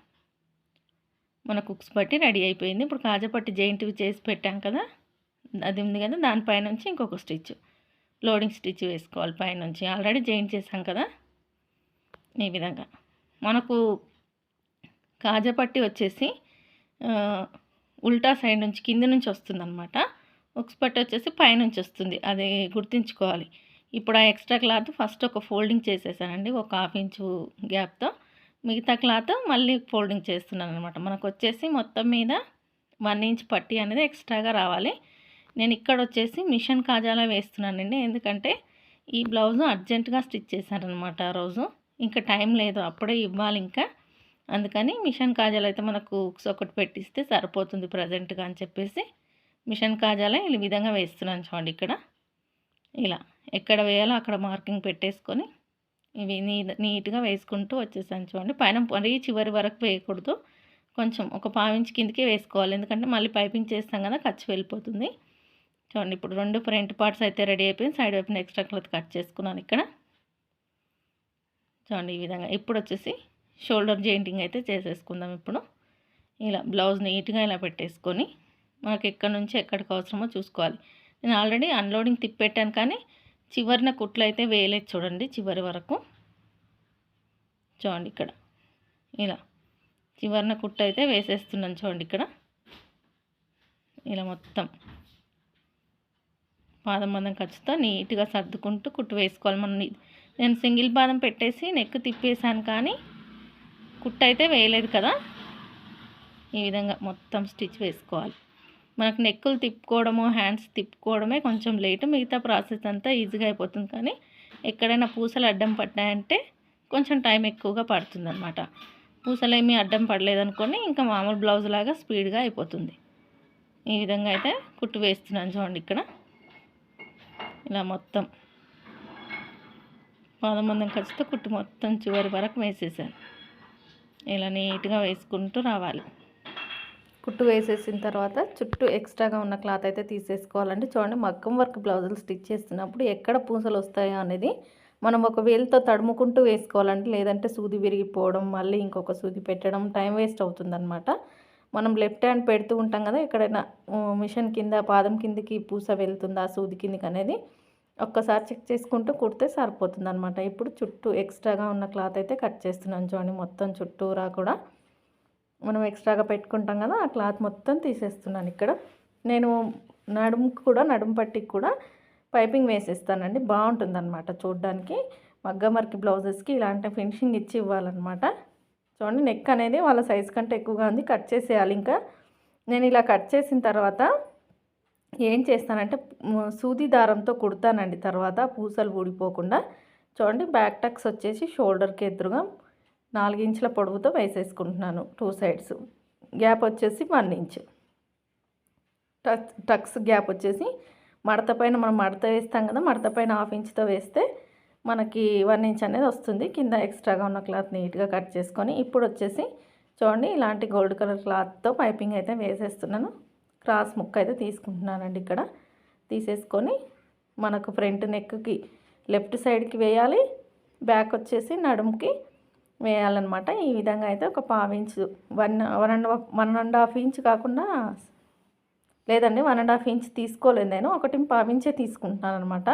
మన కుక్స్ పట్టి రెడీ అయిపోయింది. ఇప్పుడు కాజాపట్టి జాయింట్వి చేసి పెట్టాం కదా, అది ఉంది కదా, దానిపైనుంచి ఇంకొక స్టిచ్ లోడింగ్ స్టిచ్ వేసుకోవాలి. పైనుంచి ఆల్రెడీ జాయింట్ చేసాం కదా, ఈ విధంగా. మనకు కాజాపట్టి వచ్చేసి ఉల్టా సైడ్ నుంచి కింద నుంచి వస్తుందన్నమాట. ఉక్స్ పట్టి వచ్చేసి పైనుంచి వస్తుంది, అది గుర్తుంచుకోవాలి. ఇప్పుడు ఆ ఎక్స్ట్రా క్లాత్ ఫస్ట్ ఒక ఫోల్డింగ్ చేసేసానండి, ఒక 1/2 ఇంచు గ్యాప్తో. మిగతా క్లాత్ మళ్ళీ ఫోల్డింగ్ చేస్తున్నాను అనమాట. మనకు వచ్చేసి మొత్తం మీద 1 ఇంచ్ పట్టి అనేది ఎక్స్ట్రాగా రావాలి. నేను ఇక్కడ వచ్చేసి మిషన్ కాజాలా వేస్తున్నానండి, ఎందుకంటే ఈ బ్లౌజు అర్జెంటుగా స్టిచ్ చేశారనమాట ఆ రోజు. ఇంకా టైం లేదు, అప్పుడే ఇవ్వాలి ఇంకా. అందుకని మిషన్ కాజాలు అయితే మనకు ఉక్స్ ఒకటి పెట్టిస్తే సరిపోతుంది ప్రజెంట్గా అని చెప్పేసి మిషన్ కాజాలే ఈ విధంగా వేస్తున్నాను. చూడండి ఇక్కడ ఇలా ఎక్కడ వేయాలో అక్కడ మార్కింగ్ పెట్టేసుకొని ఇవి నీట్గా వేసుకుంటూ వచ్చేసాను. చూడండి పైన మరీ చివరి వరకు వేయకూడదు, కొంచెం ఒక 1/4 ఇంచ్ కిందకే వేసుకోవాలి, ఎందుకంటే మళ్ళీ పైపింగ్ చేస్తాం కదా, ఖర్చు వెళ్ళిపోతుంది. చూడండి ఇప్పుడు 2 ఫ్రంట్ పార్ట్స్ అయితే రెడీ అయిపోయింది. సైడ్ వైపున ఎక్స్ట్రా క్లాత్ కట్ చేసుకున్నాను ఇక్కడ. చూడండి ఈ విధంగా. ఇప్పుడు వచ్చేసి షోల్డర్ జాయింటింగ్ అయితే చేసేసుకుందాం. ఇప్పుడు ఇలా బ్లౌజ్ నీట్గా ఇలా పెట్టేసుకొని మనకి ఎక్కడి నుంచి ఎక్కడికి అవసరమో చూసుకోవాలి. నేను ఆల్రెడీ అన్లోడింగ్ తిప్పెట్టాను, కానీ చివరిన కుట్లు అయితే వేయలేదు. చూడండి చివరి వరకు. చూడండి ఇక్కడ ఇలా చివరిన కుట్టు అయితే వేసేస్తున్నాను. చూడండి ఇక్కడ ఇలా మొత్తం పాదం మందం ఖర్చుతో నీట్గా సర్దుకుంటూ కుట్టు వేసుకోవాలి. నేను సింగిల్ పాదం పెట్టేసి నెక్ తిప్పేసాను, కానీ కుట్టు అయితే వేయలేదు కదా. ఈ విధంగా మొత్తం స్టిచ్ వేసుకోవాలి. మనకు నెక్కులు తిప్పుకోవడము, హ్యాండ్స్ తిప్పుకోవడమే కొంచెం లేటు, మిగతా ప్రాసెస్ అంతా ఈజీగా అయిపోతుంది. కానీ ఎక్కడైనా పూసలు అడ్డం పడ్డాయంటే కొంచెం టైం ఎక్కువగా పడుతుందన్నమాట. పూసలు ఏమీ అడ్డం పడలేదనుకోని ఇంకా మామూలు బ్లౌజ్ లాగా స్పీడ్గా అయిపోతుంది. ఈ విధంగా అయితే కుట్టు వేస్తున్నాను. చూడండి ఇక్కడ ఇలా మొత్తం పాదం మందం ఖర్చుతో కుట్టు మొత్తం చివరి వరకు వేసేసాను. ఇలా నీట్గా వేసుకుంటూ రావాలి. కుట్టు వేసేసిన తర్వాత చుట్టూ ఎక్స్ట్రాగా ఉన్న క్లాత్ అయితే తీసేసుకోవాలండి. చూడండి మగ్గం వర్క్ బ్లౌజులు స్టిచ్ చేస్తున్నప్పుడు ఎక్కడ పూసలు వస్తాయో అనేది మనం ఒక వేలుతో తడుముకుంటూ వేసుకోవాలండి, లేదంటే సూది విరిగిపోవడం, మళ్ళీ ఇంకొక సూది పెట్టడం, టైం వేస్ట్ అవుతుందన్నమాట. మనం లెఫ్ట్ హ్యాండ్ పెడుతూ ఉంటాం కదా, ఎక్కడైనా మిషన్ కింద పాదం కిందకి పూస వెళ్తుందా సూది కిందకి అనేది ఒక్కసారి చెక్ చేసుకుంటూ కుడితే సరిపోతుంది అనమాట. ఇప్పుడు చుట్టూ ఎక్స్ట్రాగా ఉన్న క్లాత్ అయితే కట్ చేస్తున్నాను. చూడండి మొత్తం చుట్టూరా కూడా మనం ఎక్స్ట్రాగా పెట్టుకుంటాం కదా, ఆ క్లాత్ మొత్తం తీసేస్తున్నాను. ఇక్కడ నేను నడుము పట్టికి కూడా పైపింగ్ వేసేస్తానండి, బాగుంటుంది అనమాట చూడడానికి. మగ్గం వర్క్ బ్లౌజెస్కి ఇలాంటి ఫినిషింగ్ ఇచ్చి ఇవ్వాలన్నమాట. చూడండి నెక్ అనేది వాళ్ళ సైజ్ కంటే ఎక్కువగా ఉంది, కట్ చేసేయాలి. ఇంకా నేను ఇలా కట్ చేసిన తర్వాత ఏం చేస్తానంటే సూది దారంతో కుడతానండి. తర్వాత పూసలు ఊడిపోకుండా. చూడండి బ్యాక్ టక్స్ వచ్చేసి షోల్డర్కి ఎదురుగా 4 ఇంచుల పొడవుతో వేసేసుకుంటున్నాను. 2 సైడ్స్ గ్యాప్ వచ్చేసి 1 ఇంచ్. టక్స్ గ్యాప్ వచ్చేసి మడత పైన మనం మడత వేస్తాం కదా, మడత పైన 1/2 ఇంచ్తో వేస్తే మనకి 1 ఇంచ్ అనేది వస్తుంది. కింద ఎక్స్ట్రాగా ఉన్న క్లాత్ నీట్గా కట్ చేసుకొని ఇప్పుడు వచ్చేసి చూడండి ఇలాంటి గోల్డ్ కలర్ క్లాత్తో పైపింగ్ అయితే వేసేస్తున్నాను. క్రాస్ ముక్క అయితే తీసుకుంటున్నానండి. ఇక్కడ తీసేసుకొని మనకు ఫ్రంట్ నెక్కి లెఫ్ట్ సైడ్కి వేయాలి, బ్యాక్ వచ్చేసి నడుముకి వేయాలన్నమాట. ఈ విధంగా అయితే ఒక 1/2 ఇంచు 1.5 ఇంచ్ కాకుండా లేదండి 1.5 ఇంచ్ తీసుకోలేదు నేను, 1.5 ఇంచే తీసుకుంటున్నాను అనమాట.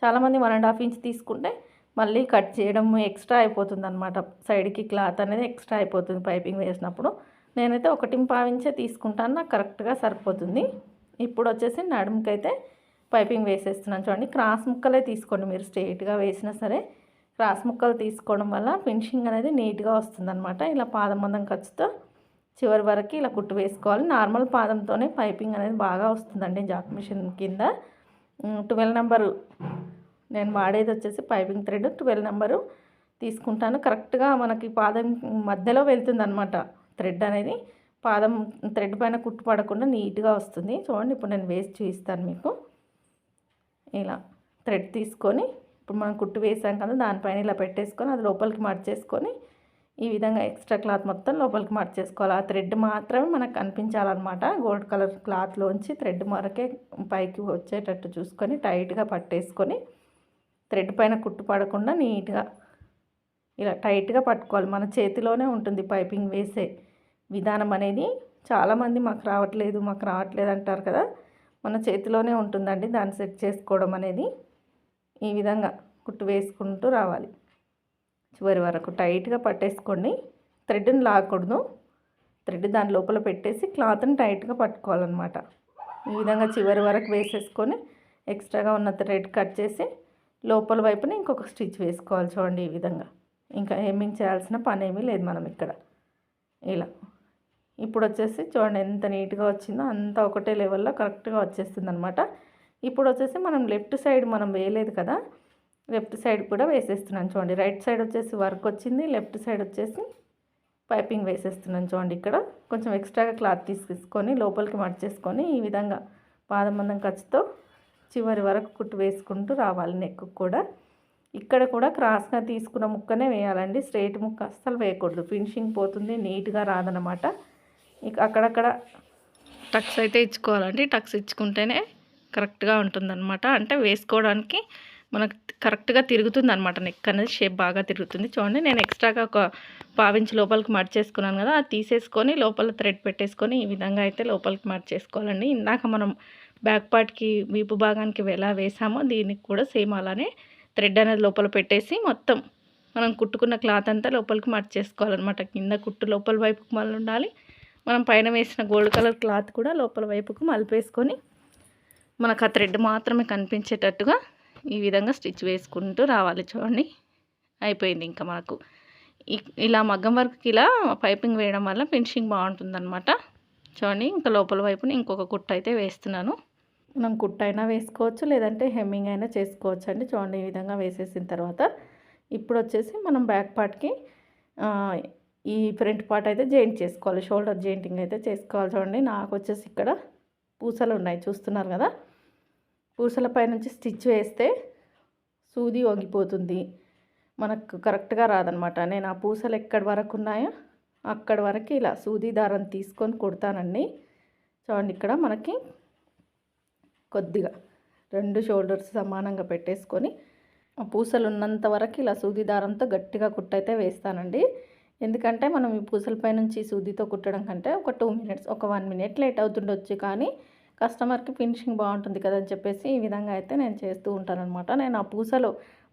చాలామంది 1.5 ఇంచ్ తీసుకుంటే మళ్ళీ కట్ చేయడం ఎక్స్ట్రా అయిపోతుంది అనమాట. సైడ్కి క్లాత్ అనేది ఎక్స్ట్రా అయిపోతుంది పైపింగ్ వేసినప్పుడు. నేనైతే 1.5 ఇంచే తీసుకుంటాను, నాకు కరెక్ట్గా సరిపోతుంది. ఇప్పుడు వచ్చేసి నడుముకి అయితే పైపింగ్ వేసేస్తున్నాను. చూడండి క్రాస్ ముక్కలే తీసుకోండి, మీరు స్ట్రైట్గా వేసినా సరే క్రాస్ ముక్కలు తీసుకోవడం వల్ల ఫినిషింగ్ అనేది నీట్గా వస్తుందన్నమాట. ఇలా పాదం మందం ఖర్చుతో చివరి వరకు ఇలా కుట్టు వేసుకోవాలి. నార్మల్ పాదంతోనే పైపింగ్ అనేది బాగా వస్తుందండి జాక్ మిషన్ కింద. 12 నెంబరు నేను వాడేది వచ్చేసి పైపింగ్ థ్రెడ్ 12 నెంబరు తీసుకుంటాను. కరెక్ట్గా మనకి పాదం మధ్యలో వెళ్తుందన్నమాట థ్రెడ్ అనేది. పాదం థ్రెడ్ పైన కుట్టు పడకుండా నీట్గా వస్తుంది. చూడండి ఇప్పుడు నేను వేసి చూపిస్తాను మీకు. ఇలా థ్రెడ్ తీసుకొని ఇప్పుడు మనం కుట్టు వేసాం కదా, దానిపైన ఇలా పెట్టేసుకొని అది లోపలికి మడిచేసుకొని ఈ విధంగా ఎక్స్ట్రా క్లాత్ మొత్తం లోపలికి మడిచేసుకోవాలి. ఆ థ్రెడ్ మాత్రమే మనకు కనిపించాలన్నమాట. గోల్డ్ కలర్ క్లాత్లోంచి థ్రెడ్ మరకే పైకి వచ్చేటట్టు చూసుకొని టైట్గా పట్టేసుకొని థ్రెడ్ పైన కుట్టు పడకుండా నీట్గా ఇలా టైట్గా పట్టుకోవాలి. మన చేతిలోనే ఉంటుంది పైపింగ్ వేసే విధానం అనేది. చాలామంది మాకు రావట్లేదు అంటారు కదా, మన చేతిలోనే ఉంటుందండి దాన్ని సెట్ చేసుకోవడం అనేది. ఈ విధంగా కుట్టు వేసుకుంటూ రావాలి. చివరి వరకు టైట్గా పట్టేసుకోండి. థ్రెడ్ని లాగకూడదు. థ్రెడ్ దాని లోపల పెట్టేసి క్లాత్ని టైట్గా పట్టుకోవాలన్నమాట. ఈ విధంగా చివరి వరకు వేసేసుకొని ఎక్స్ట్రాగా ఉన్న థ్రెడ్ కట్ చేసి లోపల వైపున ఇంకొక స్టిచ్ వేసుకోవాలి. చూడండి ఈ విధంగా. ఇంకా హెమ్మింగ్ చేయాల్సిన పని ఏమీ లేదు మనం ఇక్కడ. ఇలా ఇప్పుడు వచ్చేసి చూడండి ఎంత నీట్గా వచ్చిందో, అంతా ఒకటే లెవెల్లో కరెక్ట్గా వచ్చేస్తుంది అనమాట. ఇప్పుడు వచ్చేసి మనం లెఫ్ట్ సైడ్ మనం వేయలేదు కదా, లెఫ్ట్ సైడ్ కూడా వేసేస్తున్నాను చూడండి. రైట్ సైడ్ వచ్చేసి వర్క్ వచ్చింది, లెఫ్ట్ సైడ్ వచ్చేసి పైపింగ్ వేసేస్తున్నాను చూడండి. ఇక్కడ కొంచెం ఎక్స్ట్రాగా క్లాత్ తీసుకొని లోపలికి మడిచేసుకొని ఈ విధంగా పాదమందం ఖర్చుతో చివరి వరకు కుట్టు వేసుకుంటూ రావాలి. నెక్ కూడా ఇక్కడ కూడా క్రాస్గా తీసుకున్న ముక్కనే వేయాలండి. స్ట్రైట్ ముక్క అస్సలు వేయకూడదు, ఫినిషింగ్ పోతుంది, నీట్గా రాదనమాట. ఇక అక్కడక్కడ టక్స్ అయితే ఇచ్చుకోవాలండి. టక్స్ ఇచ్చుకుంటేనే కరెక్ట్గా ఉంటుందన్నమాట. అంటే వేసుకోవడానికి మనకు కరెక్ట్గా తిరుగుతుంది అనమాట. నెక్ అనేది షేప్ బాగా తిరుగుతుంది. చూడండి నేను ఎక్స్ట్రాగా ఒక పావించి లోపలికి మడిచేసుకున్నాను కదా, అది తీసేసుకొని లోపల థ్రెడ్ పెట్టేసుకొని ఈ విధంగా అయితే లోపలికి మడిచేసుకోవాలండి. ఇందాక మనం బ్యాక్ పార్ట్కి వీపు భాగానికి ఎలా వేసామో దీనికి కూడా సేమ్ అలానే థ్రెడ్ అనేది లోపల పెట్టేసి మొత్తం మనం కుట్టుకున్న క్లాత్ అంతా లోపలికి మడిచేసుకోవాలన్నమాట. కింద కుట్టు లోపల వైపుకు మళ్ళీ ఉండాలి. మనం పైన వేసిన గోల్డ్ కలర్ క్లాత్ కూడా లోపల వైపుకు మలిపేసుకొని మనకు ఆ థ్రెడ్ మాత్రమే కనిపించేటట్టుగా ఈ విధంగా స్టిచ్ వేసుకుంటూ రావాలి. చూడండి అయిపోయింది. ఇంకా మనకు ఇలా మగ్గం వర్క్కి ఇలా పైపింగ్ వేయడం వల్ల ఫినిషింగ్ బాగుంటుందన్నమాట. చూడండి ఇంకా లోపల వైపున ఇంకొక కుట్టు అయితే వేస్తున్నాను. మనం కుట్టు అయినా వేసుకోవచ్చు, లేదంటే హెమ్మింగ్ అయినా చేసుకోవచ్చు అండి. చూడండి ఈ విధంగా వేసేసిన తర్వాత ఇప్పుడు వచ్చేసి మనం బ్యాక్ పార్ట్కి ఈ ఫ్రంట్ పార్ట్ అయితే జాయింట్ చేసుకోవాలి. షోల్డర్ జాయింటింగ్ అయితే చేసుకోవాలి. చూడండి నాకు వచ్చేసి ఇక్కడ పూసలు ఉన్నాయి చూస్తున్నారు కదా, పూసల పై నుంచి స్టిచ్ వేస్తే సూది వంగిపోతుంది, మనకు కరెక్ట్గా రాదనమాట. నేను ఆ పూసలు ఎక్కడి వరకు ఉన్నాయో అక్కడి వరకు ఇలా సూది దారం తీసుకొని కుడతానండి. చూడండి ఇక్కడ మనకి కొద్దిగా రెండు షోల్డర్స్ సమానంగా పెట్టేసుకొని ఆ పూసలు ఉన్నంత వరకు ఇలా సూది దారంతో గట్టిగా కుట్టయితే వేస్తానండి. ఎందుకంటే మనం ఈ పూసలపై నుంచి సూదితో కుట్టడం కంటే ఒక 2 మినిట్స్, ఒక 1 మినిట్ లేట్ అవుతుండొచ్చు, కానీ కస్టమర్కి ఫినిషింగ్ బాగుంటుంది కదా అని చెప్పేసి ఈ విధంగా అయితే నేను చేస్తూ ఉంటానన్నమాట. నేను ఆ పూసలు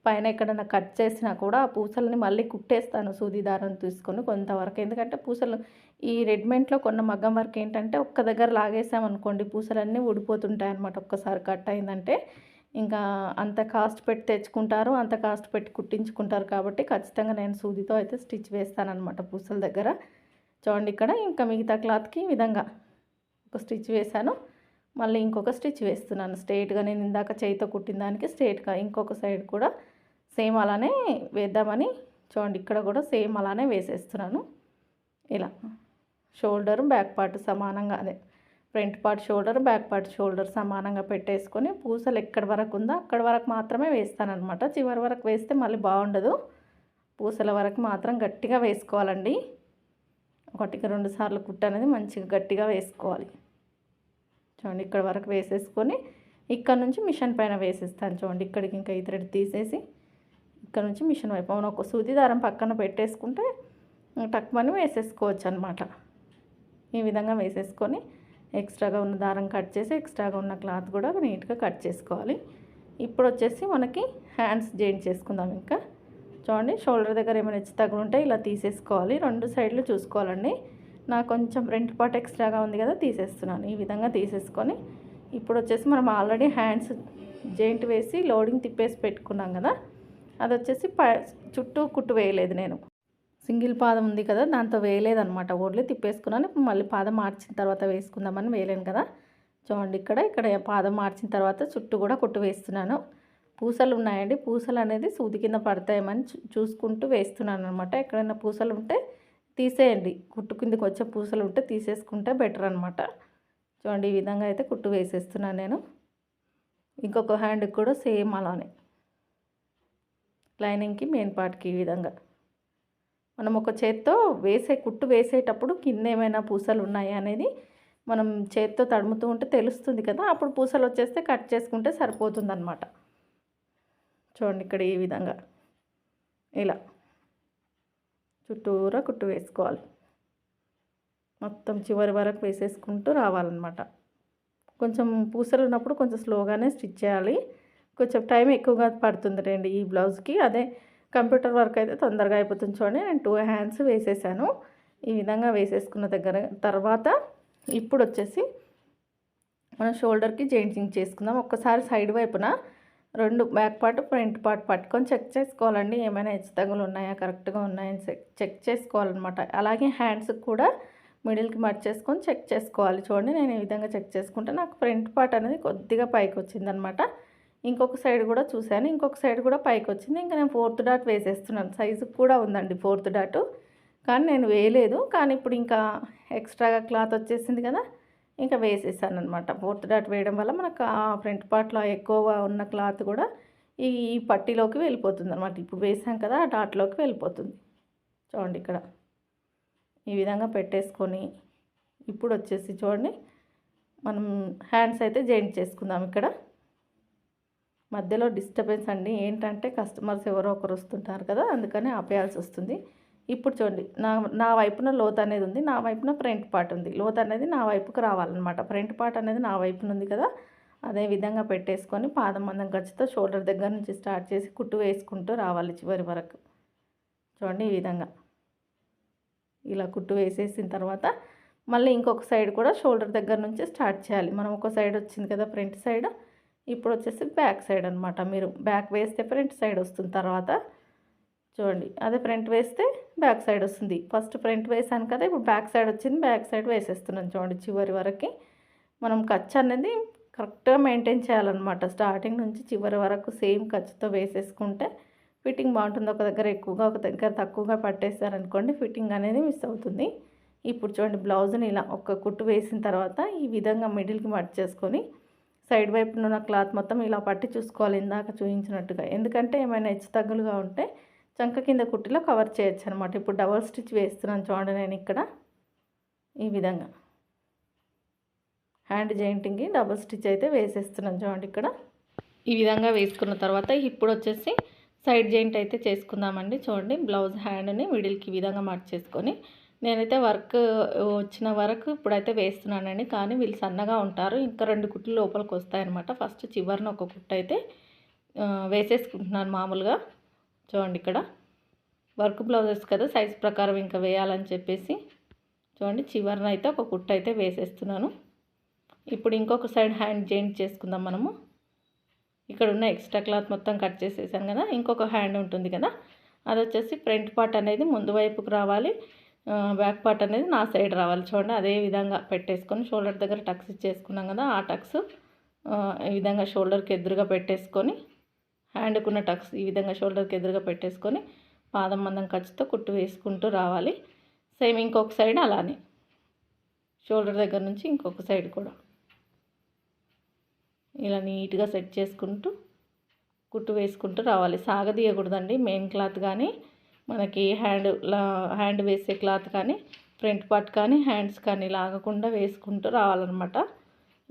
పైన ఎక్కడైనా కట్ చేసినా కూడా ఆ పూసలని మళ్ళీ కుట్టేస్తాను సూది దారం తీసుకొని కొంతవరకు. ఎందుకంటే పూసలు ఈ రెడీమేడ్లో కొన్న మగ్గం వర్క్ ఏంటంటే ఒక్క దగ్గర లాగేసామనుకోండి పూసలన్నీ ఊడిపోతుంటాయి అన్నమాట. ఒక్కసారి కట్ అయిందంటే ఇంకా అంత కాస్ట్ పెట్టి తెచ్చుకుంటారు, అంత కాస్ట్ పెట్టి కుట్టించుకుంటారు. కాబట్టి ఖచ్చితంగా నేను సూదితో అయితే స్టిచ్ వేస్తానన్నమాట పూసల దగ్గర. చూడండి ఇక్కడ ఇంకా మిగతా క్లాత్కి ఈ విధంగా ఒక స్టిచ్ వేశాను, మళ్ళీ ఇంకొక స్టిచ్ వేస్తున్నాను స్ట్రైట్గా. నేను ఇందాక చేయితో కుట్టిన దానికి స్ట్రైట్గా ఇంకొక సైడ్ కూడా సేమ్ అలానే వేద్దామని చూడండి ఇక్కడ కూడా సేమ్ అలానే వేసేస్తున్నాను. ఇలా షోల్డర్ బ్యాక్ పార్ట్ సమానంగా, అదే front part shoulder back part shoulder సమానంగా పెట్టేసుకొని పూసలు ఎక్కడి వరకు ఉందో అక్కడి వరకు మాత్రమే వేస్తానన్నమాట. చివరి వరకు వేస్తే మళ్ళీ బాగుండదు. పూసల వరకు మాత్రం గట్టిగా వేసుకోవాలండి. 1-2 సార్లు కుట్టు అనేది మంచిగా గట్టిగా వేసుకోవాలి. చూడండి ఇక్కడ వరకు వేసేసుకొని ఇక్కడ నుంచి మిషన్ పైన వేసేస్తాను. చూడండి ఇక్కడికి ఇంకా ఈ థ్రెడ్ తీసేసి ఇక్కడ నుంచి మిషన్ వైపు మనం ఒక సూది దారం పక్కన పెట్టేసుకుంటే టక్మని వేసేసుకోవచ్చు అనమాట. ఈ విధంగా వేసేసుకొని ఎక్స్ట్రాగా ఉన్న దారం కట్ చేసి ఎక్స్ట్రాగా ఉన్న క్లాత్ కూడా నీట్గా కట్ చేసుకోవాలి. ఇప్పుడు వచ్చేసి మనకి హ్యాండ్స్ జాయింట్ చేసుకుందాం. ఇంకా చూడండి షోల్డర్ దగ్గర ఏమైనా హెచ్చు తగ్గులు ఉంటే ఇలా తీసేసుకోవాలి. 2 సైడ్లు చూసుకోవాలండి. నాకు కొంచెం ఫ్రంట్ పార్ట్ ఎక్స్ట్రాగా ఉంది కదా తీసేస్తున్నాను. ఈ విధంగా తీసేసుకొని ఇప్పుడు వచ్చేసి మనం ఆల్రెడీ హ్యాండ్స్ జాయింట్ వేసి లోడింగ్ తిప్పేసి పెట్టుకున్నాం కదా, అది వచ్చేసి చుట్టూ కుట్టు వేయలేదు. నేను సింగిల్ పాదం ఉంది కదా దాంతో వేయలేదనమాట, ఓన్లీ తిప్పేసుకున్నాను. ఇప్పుడు మళ్ళీ పాదం మార్చిన తర్వాత వేసుకుందామని వేయలేను కదా. చూడండి ఇక్కడ పాదం మార్చిన తర్వాత చుట్టూ కూడా కుట్టు వేస్తున్నాను. పూసలు ఉన్నాయండి, పూసలు అనేది సూది కింద పడతాయేమని చూసుకుంటూ వేస్తున్నాను అనమాట. ఎక్కడైనా పూసలు ఉంటే తీసేయండి, కుట్టు కిందకి వచ్చే పూసలు ఉంటే తీసేసుకుంటే బెటర్ అనమాట. చూడండి ఈ విధంగా అయితే కుట్టు వేసేస్తున్నాను నేను. ఇంకొక హ్యాండ్కి కూడా సేమ్ అలానే లైనింగ్కి మెయిన్ పార్ట్కి ఈ విధంగా మనం ఒక చేత్తో కుట్టు వేసేటప్పుడు కింద ఏమైనా పూసలు ఉన్నాయా అనేది మనం చేత్తో తడుముతూ ఉంటే తెలుస్తుంది కదా, అప్పుడు పూసలు వచ్చేస్తే కట్ చేసుకుంటే సరిపోతుందన్నమాట. చూడండి ఇక్కడ ఈ విధంగా ఇలా చుట్టూరా కుట్టు వేసుకోవాలి. మొత్తం చివరి వరకు వేసేసుకుంటూ రావాలన్నమాట. కొంచెం పూసలు ఉన్నప్పుడు కొంచెం స్లోగానే స్టిచ్ చేయాలి. కొంచెం టైం ఎక్కువగా పడుతుంది రండి ఈ బ్లౌజ్కి. అదే కంప్యూటర్ వర్క్ అయితే తొందరగా అయిపోతుంది. చూడండి నేను 2 హ్యాండ్స్ వేసేసాను. ఈ విధంగా వేసేసుకున్న తర్వాత ఇప్పుడు వచ్చేసి మనం షోల్డర్కి జాయింటింగ్ చేసుకుందాం. ఒక్కసారి సైడ్ వైపున 2 బ్యాక్ పార్ట్ ఫ్రంట్ పార్ట్ పట్టుకొని చెక్ చేసుకోవాలండి. ఏమైనా హెచ్చుతగ్గులు ఉన్నాయా, కరెక్ట్గా ఉన్నాయని చెక్ చేసుకోవాలన్నమాట. అలాగే హ్యాండ్స్కి కూడా మిడిల్కి మర్చేసుకొని చెక్ చేసుకోవాలి. చూడండి నేను ఈ విధంగా చెక్ చేసుకుంటే నాకు ఫ్రంట్ పార్ట్ అనేది కొద్దిగా పైకి వచ్చిందనమాట. ఇంకొక సైడ్ కూడా చూశాను, ఇంకొక సైడ్ కూడా పైకి వచ్చింది. ఇంకా నేను 4th డాట్ వేసేస్తున్నాను. సైజు కూడా ఉందండి 4th డాట్, కానీ నేను వేయలేదు. కానీ ఇప్పుడు ఇంకా ఎక్స్ట్రాగా క్లాత్ వచ్చేసింది కదా, ఇంకా వేసేసాను అనమాట. 4th డాట్ వేయడం వల్ల మనకు ఆ ఫ్రంట్ పార్ట్లో ఎక్కువ ఉన్న క్లాత్ కూడా ఈ పట్టీలోకి వెళ్ళిపోతుంది అనమాట. ఇప్పుడు వేసాం కదా ఆ డాట్లోకి వెళ్ళిపోతుంది. చూడండి ఇక్కడ ఈ విధంగా పెట్టేసుకొని ఇప్పుడు వచ్చేసి చూడండి మనం హ్యాండ్స్ అయితే జాయింట్ చేసుకుందాం. ఇక్కడ మధ్యలో డిస్టర్బెన్స్ అండి, ఏంటంటే కస్టమర్స్ ఎవరో ఒకరు వస్తుంటారు కదా, అందుకని ఆపేయాల్సి వస్తుంది. ఇప్పుడు చూడండి నా వైపున లోత్ అనేది ఉంది, నా వైపున ఫ్రంట్ పార్ట్ ఉంది. లోత్ అనేది నా వైపుకి రావాలన్నమాట. ఫ్రంట్ పార్ట్ అనేది నా వైపున ఉంది కదా, అదే విధంగా పెట్టేసుకొని పాదం మందం ఖర్చుతో షోల్డర్ దగ్గర నుంచి స్టార్ట్ చేసి కుట్టు వేసుకుంటూ రావాలి చివరి వరకు. చూడండి ఈ విధంగా ఇలా కుట్టు వేసేసిన తర్వాత మళ్ళీ ఇంకొక సైడ్ కూడా షోల్డర్ దగ్గర నుంచి స్టార్ట్ చేయాలి. మనం ఒక సైడ్ వచ్చింది కదా ఫ్రంట్ సైడ్, ఇప్పుడు వచ్చేసి బ్యాక్ సైడ్ అనమాట. మీరు బ్యాక్ వేస్తే ఫ్రంట్ సైడ్ వస్తుంది. తర్వాత చూడండి అదే ఫ్రంట్ వేస్తే బ్యాక్ సైడ్ వస్తుంది. ఫస్ట్ ఫ్రంట్ వేసాను కదా, ఇప్పుడు బ్యాక్ సైడ్ వచ్చింది, బ్యాక్ సైడ్ వేసేస్తున్నాను. చూడండి చివరి వరకు మనం ఖర్చు అనేది కరెక్ట్గా మెయింటైన్ చేయాలన్నమాట. స్టార్టింగ్ నుంచి చివరి వరకు సేమ్ ఖర్చుతో వేసేసుకుంటే ఫిట్టింగ్ బాగుంటుంది. ఒక దగ్గర ఎక్కువగా ఒక దగ్గర తక్కువగా పట్టేస్తారనుకోండి, ఫిట్టింగ్ అనేది మిస్ అవుతుంది. ఇప్పుడు చూడండి బ్లౌజ్ని ఇలా ఒక కుట్టు వేసిన తర్వాత ఈ విధంగా మిడిల్కి మర్చేసుకొని సైడ్ వైపున ఉన్న క్లాత్ మొత్తం ఇలా పట్టి చూసుకోవాలి ఇందాక చూపించినట్టుగా. ఎందుకంటే ఏమైనా హెచ్చుతగ్గులుగా ఉంటే చంక కింద కుట్టిలో కవర్ చేయొచ్చు అనమాట. ఇప్పుడు డబల్ స్టిచ్ వేస్తున్నాను చూడండి నేను ఇక్కడ ఈ విధంగా హ్యాండ్ జాయింటింగ్కి డబల్ స్టిచ్ అయితే వేసేస్తున్నాను. చూడండి ఇక్కడ ఈ విధంగా వేసుకున్న తర్వాత ఇప్పుడు వచ్చేసి సైడ్ జాయింట్ అయితే చేసుకుందామండి. చూడండి బ్లౌజ్ హ్యాండ్ని మిడిల్కి ఈ విధంగా మార్చేసుకొని నేనైతే వర్క్ వచ్చిన వరకు ఇప్పుడైతే వేస్తున్నానండి. కానీ వీళ్ళు సన్నగా ఉంటారు, ఇంకా 2 కుట్లు లోపలికి వస్తాయన్నమాట. ఫస్ట్ చివరిన ఒక కుట్టు అయితే వేసేసుకుంటున్నాను మామూలుగా. చూడండి ఇక్కడ వర్క్ బ్లౌజెస్ కదా, సైజ్ ప్రకారం ఇంకా వేయాలని చెప్పేసి చూడండి చివరిన అయితే ఒక కుట్టు అయితే వేసేస్తున్నాను. ఇప్పుడు ఇంకొక సైడ్ హ్యాండ్ జాయింట్ చేసుకుందాం మనము. ఇక్కడ ఉన్న ఎక్స్ట్రా క్లాత్ మొత్తం కట్ చేసేసాను కదా, ఇంకొక హ్యాండ్ ఉంటుంది కదా, అది వచ్చేసి ఫ్రంట్ పార్ట్ అనేది ముందు వైపుకు రావాలి, బ్యాక్ పార్ట్ అనేది నా సైడ్ రావాలి. చూడండి అదే విధంగా పెట్టేసుకొని షోల్డర్ దగ్గర టక్స్ ఇచ్చేసుకున్నాం కదా, ఆ టక్స్ ఈ విధంగా షోల్డర్కి ఎదురుగా పెట్టేసుకొని హ్యాండ్కున్న టక్స్ ఈ విధంగా షోల్డర్కి ఎదురుగా పెట్టేసుకొని పాదం మందం ఖర్చుతో కుట్టు వేసుకుంటూ రావాలి. సేమ్ ఇంకొక సైడ్ అలానే షోల్డర్ దగ్గర నుంచి ఇంకొక సైడ్ కూడా ఇలా నీట్గా సెట్ చేసుకుంటూ కుట్టు వేసుకుంటూ రావాలి. సాగదీయకూడదండి. మెయిన్ క్లాత్ కానీ మనకి హ్యాండ్ వేసే క్లాత్ కానీ ఫ్రంట్ పార్ట్ కానీ హ్యాండ్స్ కానీ లాగకుండా వేసుకుంటూ రావాలన్నమాట.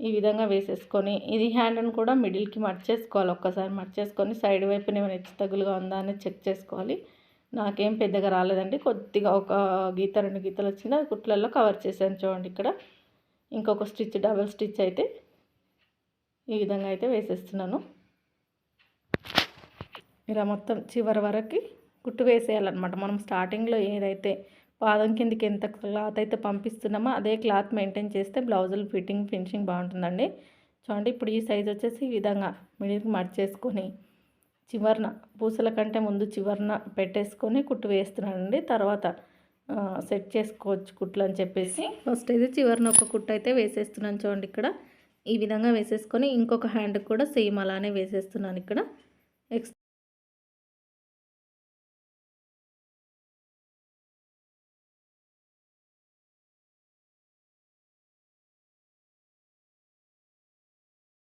ఈ విధంగా వేసేసుకొని ఇది హ్యాండ్ని కూడా మిడిల్కి మర్చేసుకోవాలి. ఒక్కసారి మర్చేసుకొని సైడ్ వైపున ఏమైనా హెచ్చుతగ్గులుగా ఉందా అనేది చెక్ చేసుకోవాలి. నాకేం పెద్దగా రాలేదండి, కొద్దిగా ఒక గీత 2 గీతలు వచ్చింది, అది కుట్లలో కవర్ చేశాను. చూడండి ఇక్కడ ఇంకొక స్టిచ్ డబల్ స్టిచ్ అయితే ఈ విధంగా అయితే వేసేస్తున్నాను. ఇలా మొత్తం చివరి వరకు కుట్టు వేసేయాలన్నమాట. మనం స్టార్టింగ్లో ఏదైతే పాదం కిందకి ఎంత క్లాత్ అయితే పంపిస్తున్నామో అదే క్లాత్ మెయింటైన్ చేస్తే బ్లౌజులు ఫినిషింగ్ బాగుంటుందండి. చూడండి ఇప్పుడు ఈ సైజ్ వచ్చేసి ఈ విధంగా మిడిల్కి మర్చేసుకొని చివరన పూసల కంటే ముందు చివరన పెట్టేసుకొని కుట్టు వేస్తున్నానండి. తర్వాత సెట్ చేసుకోవచ్చు కుట్లు అని చెప్పేసి ఫస్ట్ అయితే చివరన ఒక కుట్టు అయితే వేసేస్తున్నాను. చూడండి ఇక్కడ ఈ విధంగా వేసేసుకొని ఇంకొక హ్యాండ్ కూడా సేమ్ అలానే వేసేస్తున్నాను. ఇక్కడ